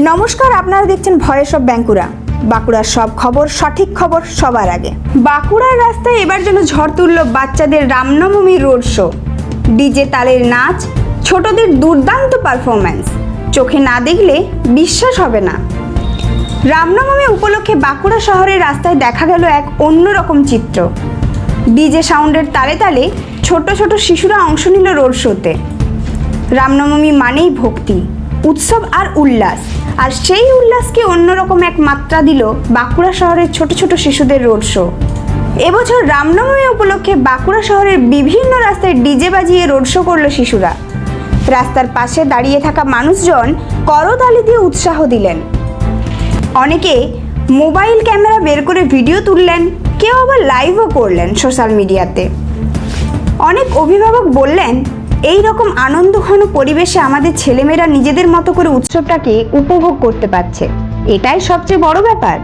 নমস্কার, আপনারা দেখছেন ভয়েস অফ বাঁকুড়া। বাঁকুড়ার সব খবর, সঠিক খবর সবার আগে। বাঁকুড়ার রাস্তায় এবার যেন ঝড় তুলল বাচ্চাদের রামনবমী রোড শো। ডিজে তালের নাচ, ছোটদের দুর্দান্ত পারফরম্যান্স, চোখে না দেখলে বিশ্বাস হবে না। রামনবমী উপলক্ষে বাঁকুড়া শহরের রাস্তায় দেখা গেল এক অন্যরকম চিত্র। ডিজে সাউন্ডের তালে তালে ছোট ছোট শিশুরা অংশ নিল রোড শোতে। রামনবমী মানেই ভক্তি, উৎসব আর উল্লাস, আর সেই উল্লাসকে অন্যরকম এক মাত্রা দিল বাঁকুড়া শহরের ছোট ছোট শিশুদের রোড শো। এবছর রামনবমী উপলক্ষে বাঁকুড়া শহরের বিভিন্ন রাস্তায় ডিজে বাজিয়ে রোড শো করলো শিশুরা। রাস্তার পাশে দাঁড়িয়ে থাকা মানুষজন করতালি দিয়ে উৎসাহ দিলেন। অনেকে মোবাইল ক্যামেরা বের করে ভিডিও তুললেন, কেউ আবার লাইভও করলেন সোশ্যাল মিডিয়াতে। অনেক অভিভাবক বললেন, এই রকম আনন্দঘন পরিবেশে আমাদের ছেলেমেয়েরা নিজেদের মতো করে উৎসবটাকে উপভোগ করতে পারছে, এটাই সবচেয়ে বড় ব্যাপার।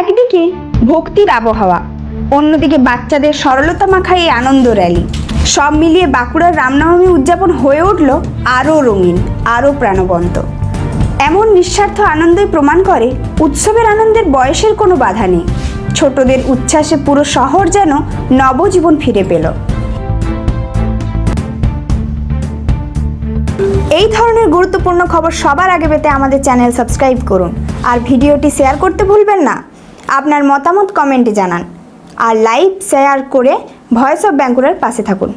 একদিকে ভক্তির আবহাওয়া, অন্যদিকে বাচ্চাদের সরলতা মাখা এই আনন্দ র্যালি, সব মিলিয়ে বাঁকুড়ার রামনবমী উদযাপন হয়ে উঠল আরও রঙিন, আরও প্রাণবন্ত। এমন নিঃস্বার্থ আনন্দই প্রমাণ করে উৎসবের আনন্দের বয়সের কোনো বাধা নেই। ছোটদের উচ্ছ্বাসে পুরো শহর যেন নবজীবন ফিরে পেল। এই ধরনের গুরুত্বপূর্ণ খবর সবার আগে পেতে আমাদের চ্যানেল সাবস্ক্রাইব করুন, আর ভিডিওটি শেয়ার করতে ভুলবেন না। আপনার মতামত কমেন্টে জানান, আর লাইক শেয়ার করে ভয়েস অফ বাঁকুড়ার পাশে থাকুন।